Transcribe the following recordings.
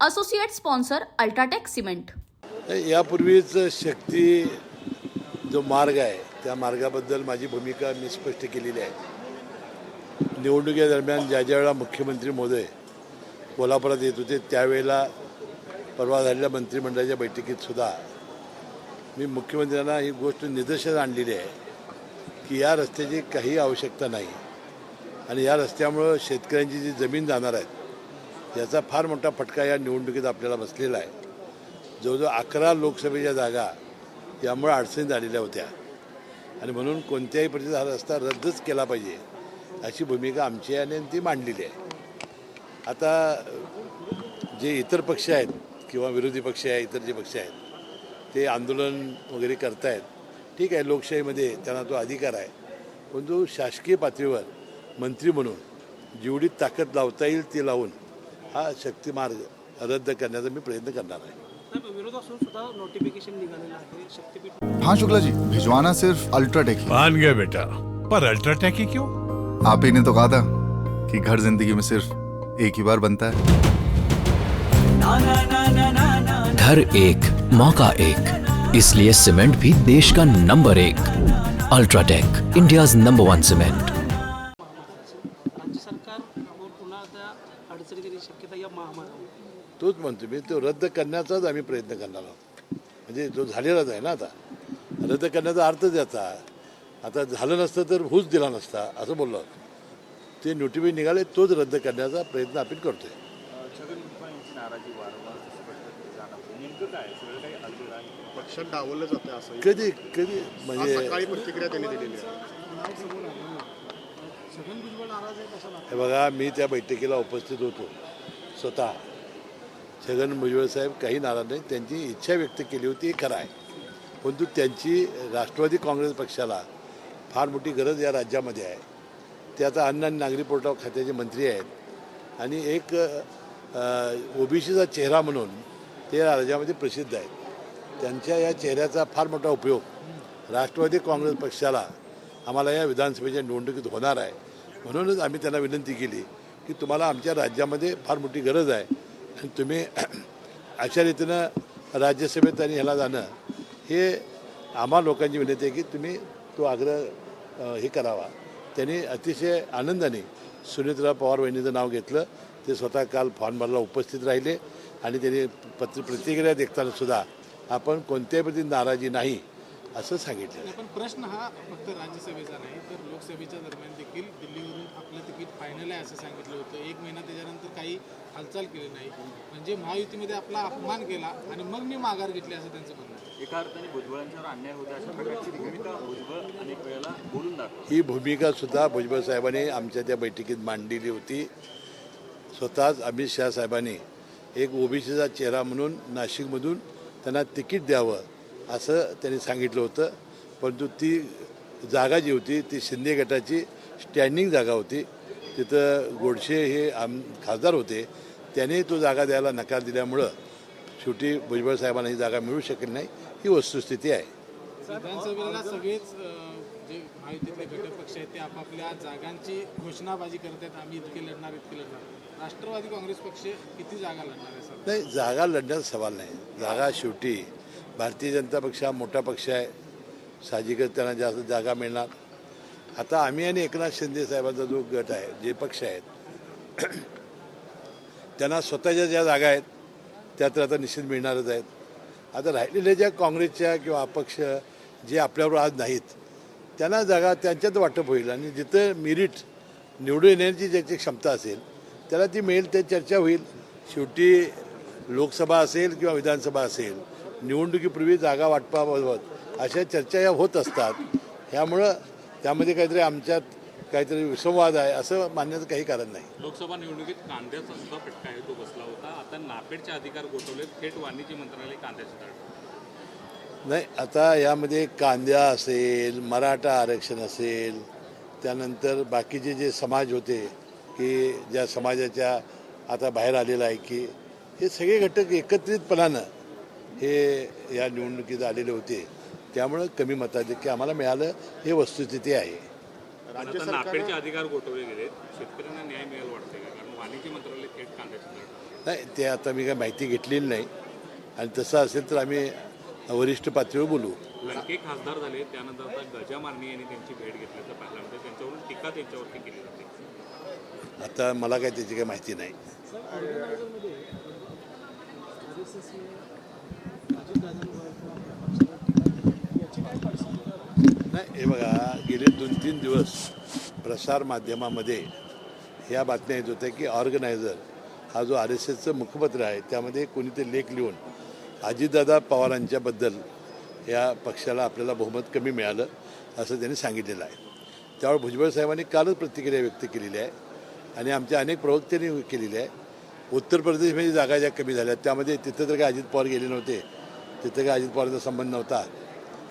Associate sponsor UltraTech cement. यापूर्वीच शक्ती जो मार्ग आहे त्या मार्गाबद्दल माझी भूमिका मी स्पष्ट केलेली आहे। निवडणुकीदरम्यान ज्या वेळेला मुख्यमंत्री महोदय कोल्हापुरात येत होते त्यावेळेला परवा झालेल्या मंत्रिमंडळाच्या बैठकीत सुद्धा मी मुख्यमंत्र्यांना ही गोष्ट निदर्शनास आणलेली आहे की या रस्त्याची काही आवश्यकता नाही आणि या रस्त्यामुळं शेतकऱ्यांची जी जमीन जाणार आहे याचा फार मोठा फटका या निवडणुकीत आपल्याला बसलेला आहे। जवळजवळ 11 लोकसभेच्या जागा यामुळे अडचणीत आलेल्या होत्या आणि म्हणून कोणत्याही परिस्थितीत हा रस्ता रद्दच केला पाहिजे अशी भूमिका आमची आहे आणि ती मांडलेली आहे। आता जे इतर पक्ष आहेत किंवा विरोधी पक्ष आहे, इतर जे पक्ष आहेत ते आंदोलन वगैरे करतायत, ठीक आहे, लोकशाहीमध्ये त्यांना तो अधिकार आहे, परंतु शासकीय पातळीवर मंत्री म्हणून जेवढी ताकद लावता येईल ती लावून हा शक्ती मार्ग रद्द करण्याचा मी प्रयत्न करणार आहे। हाँ शुक्ला जी, भिजवाना सिर्फ अल्ट्राटेक ही। मान गया बेटा, पर अल्ट्राटेक ही क्यों? आप ही ने तो कहा था कि घर जिंदगी में सिर्फ एक ही बार बनता है। घर एक मौका एक, इसलिए सीमेंट भी देश का number 1। UltraTech, India's number 1 cement. तोच म्हणतो मी, तो रद्द करण्याचाच आम्ही प्रयत्न करणार आहोत। म्हणजे तो झालेलाच आहे ना, आता रद्द करण्याचा अर्थच याचा, आता झालं नसतं तर हुच दिला नसता असं बोललो होतो। ते नोटिफिकेशन निघाले तोच रद्द करण्याचा प्रयत्न आपण करतोय। पक्षात डावललं जातं असं कधी कधी म्हणजे सकाळी प्रतिक्रिया त्यांनी दिलेली आहे। हे बघा, मी त्या बैठकीला उपस्थित होतो स्वतः। छगन भुजबळ साहेब काही नाराज नाही, त्यांची इच्छा व्यक्त केली होती हे खरं आहे, परंतु त्यांची राष्ट्रवादी काँग्रेस पक्षाला फार मोठी गरज या राज्यामध्ये आहे। ते आता अन्न आणि नागरी पुरवठा खात्याचे मंत्री आहेत आणि एक ओबीसीचा चेहरा म्हणून ते या राज्यामध्ये प्रसिद्ध आहेत। त्यांच्या या चेहऱ्याचा फार मोठा उपयोग राष्ट्रवादी काँग्रेस पक्षाला आम्हाला या विधानसभेच्या निवडणुकीत होणार आहे। म्हणूनच आम्ही त्यांना विनंती केली की तुम्हाला आमच्या राज्यामध्ये फार मोठी गरज आहे आणि तुम्ही अशा रीतीनं राज्यसभेत आणि ह्याला जाणं हे आम्हा लोकांची विनंती आहे की तुम्ही तो आग्रह हे करावा। त्यांनी अतिशय आनंदाने सुनीत्रा पवार वहिनीचं नाव घेतलं। ते स्वतः काल फॉर्मला उपस्थित राहिले आणि त्यांनी प्रतिक्रिया देताना सुद्धा आपण कोणत्याही प्रती नाराजी नाही असं सांगितलं। पण प्रश्न हा फक्त राज्यसभेचा नाही तर लोकसभेच्या दरम्यान देखील दिल्लीवरून आपलं तिकीट फायनल आहे असं सांगितलं होतं। 1 महिना त्याच्यानंतर काही हालचाल केली नाही, म्हणजे महायुतीमध्ये आपला अपमान केला आणि मग मी माघार घेतली असं त्यांचं म्हणणं आहे। एका अर्थाने भुजबळांच्यावर अन्याय होता अशा प्रकारची भूमिका भुजबळ अनेक वेळेला बोलून दाखवतात। ही भूमिका सुद्धा भुजबळ साहेबांनी आमच्या त्या बैठकीत मांडलेली होती। स्वतःच अमित शहा साहेबांनी एक ओबीसीचा चेहरा म्हणून नाशिकमधून त्यांना तिकीट द्यावं असं त्यांनी सांगितलं होतं, परंतु ती जागा जी होती ती शिंदे गटाची स्टँडिंग जागा होती। तिथं गोडसे हे खासदार होते, त्याने तो जागा द्यायला नकार दिल्यामुळं शेवटी भुजबळ साहेबांना ही जागा मिळू शकली नाही, ही वस्तुस्थिती आहे। विधानसभेला सगळेच जे महायुतीतले घटक पक्ष आहेत ते आपापल्या जागांची घोषणाबाजी करतात, आम्ही इतके लढणार इतके लढणार। राष्ट्रवादी काँग्रेस पक्ष किती जागा लढणार आहे सर? नाही, जागा लढण्याचा सवाल नाही। जागा शेवटी भारतीय जनता पक्ष हा मोठा पक्ष आहे, साहजिकच त्यांना जास्त जागा मिळणार। आता आम्ही आणि एकनाथ शिंदे साहेबांचा जो गट आहे, जे पक्ष आहेत त्यांना स्वतःच्या ज्या जागा आहेत त्या तर आता निश्चित मिळणारच आहेत। आता राहिलेल्या ज्या काँग्रेसच्या किंवा अपक्ष जे आपल्यावर आज नाहीत त्यांना जागा त्यांच्यात वाटप होईल आणि जिथं मेरिट निवडून येण्याची ज्याची क्षमता असेल त्याला ती मिळेल, ते चर्चा होईल। शेवटी लोकसभा असेल किंवा विधानसभा असेल, निवडणुकीपूर्वी जागा वाटपाबाबत अशा चर्चा या होत असतात। ह्यामुळं त्यामध्ये काहीतरी आमच्यात काहीतरी विसंवाद आहे असं मानण्याचं काही कारण नाही। लोकसभा निवडणुकीत कांद्याचा सुद्धा फटका आहे, तो बसला होता। आता नापेडचे अधिकार गोठवले, थेट वाणिज्य मंत्रालय कांद्याचे तळ नाही। आता यामध्ये कांद्या असेल, मराठा आरक्षण असेल, त्यानंतर बाकीचे जे समाज होते की ज्या समाजाच्या आता बाहेर आलेला आहे की हे सगळे घटक एकत्रितपणानं हे या निवडणुकीत आलेले होते, त्यामुळं कमी मताधिक्य आम्हाला मिळालं, हे वस्तुस्थिती आहे। नापेडचे अधिकार गोठवले गेले, शेतकऱ्यांना न्याय मिळेल वाटते का? कारण वाणिज्य मंत्रालय थेट कांद्याचे नाही ते आता मी काय माहिती घेतलेली नाही आणि तसं असेल तर आम्ही वरिष्ठ पातळीवर बोलू. लंके खासदार झाले त्यानंतर आता गजा मारणी यांनी त्यांची भेट घेतल्याचं पाहिलं म्हणजे त्यांच्यावरून टीका त्यांच्यावरती केली जाते. आता मला काय त्याची काही माहिती नाही. नाही हे बघा गेले 2-3 दिवस प्रसार माध्यमामध्ये ह्या बातम्या येत होत्या की ऑर्गनायझर हा जो RSSचं मुखपत्र आहे त्यामध्ये कोणीतरी लेख लिहून अजितदादा पवारांच्याबद्दल या पक्षाला आपल्याला बहुमत कमी मिळालं असं त्यांनी सांगितलेलं आहे. त्यावेळी भुजबळ साहेबांनी कालच प्रतिक्रिया व्यक्त केलेली आहे आणि आमच्या अनेक प्रवक्त्यांनी केलेली आहे. उत्तर प्रदेशमध्ये जागा ज्या कमी झाल्या त्यामध्ये तिथं तर काय अजित पवार गेले नव्हते, तिथं काय अजित पवारांचा संबंध नव्हता.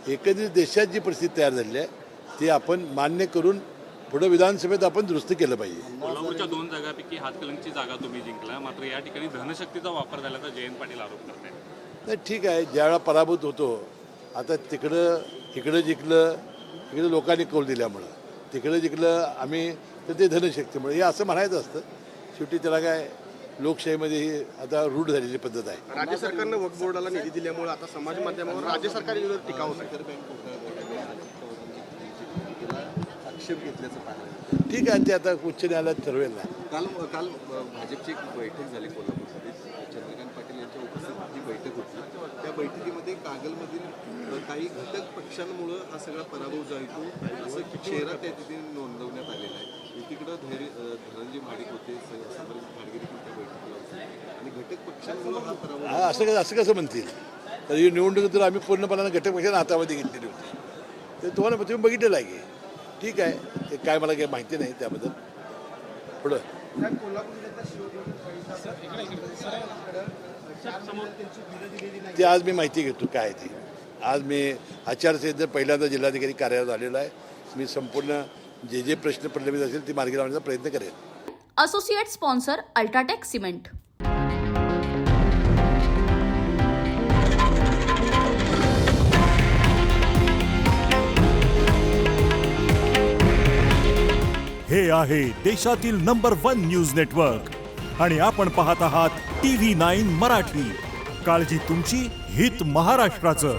एकंदरीत देशात जी परिस्थिती तयार झालेली आहे ती आपण मान्य करून पुढं विधानसभेत आपण दुरुस्त केलं पाहिजे. कोल्हापूरच्या 2 जागांपैकी हातकलंगची जागा तुम्ही जिंकला, मात्र या ठिकाणी धनशक्तीचा वापर झाल्याचा जयंत पाटील आरोप करतायत. नाही ठीक आहे, ज्यावेळा पराभूत होतो आता इकडं जिंकलं, इकडं लोकांनी कौल दिल्यामुळं, तिकडं जिंकलं आम्ही तर ते धनशक्तीमुळे हे असं म्हणायचं असतं. शेवटी त्याला काय लोकशाहीमध्ये ही आता रूढ झालेली पद्धत आहे. राज्य सरकारनं वक्फ बोर्डाला निधी दिल्यामुळे आता समाज माध्यमावर राज्य सरकारविरोधात टीका होत आहे. आक्षेप घेतल्याचं पाहिलं. ठीक आहे, ते आता उच्च न्यायालयात ठरवेल ना. काल भाजपची एक बैठक झाली कोल्हापूरमध्ये, चंद्रकांत पाटील यांच्या उपस्थितीत जी बैठक होती त्या बैठकीमध्ये कागलमधील काही घटक पक्षांमुळं हा सगळा पराभव जो आहे तो असं चेहरा त्या तिथे नोंदवण्यात आलेला आहे. एकीकडं धनंजय महाडिक होते, समरजित भाटगिरी पण त्या बैठकीला होते आणि घटक पक्षांमुळं हा पराभव. असं कसं म्हणतील? तर ही निवडणूक तर आम्ही पूर्णपणानं घटक पक्षाने हातामध्ये घेतलेली होती. ते तुम्हाला तुम्ही बघितलेलं आहे की ठीक आहे, ते काय मला काही माहिती नाही त्याबद्दल. पुढं ते आज मी माहिती घेतो काय आहे ती. आज मी आचारसंहितेत पहिल्यांदा जिल्हाधिकारी कार्यालयात आलेलो आहे. मी संपूर्ण जे प्रश्न प्रलंबित असेल ती मार्गी लावण्याचा प्रयत्न करेन. Associate sponsor UltraTech cement. हे आहे देशातील नंबर 1 न्यूज नेटवर्क आणि आपण पाहत आहात TV9 मराठी. काळजी तुमची, हित महाराष्ट्राचं.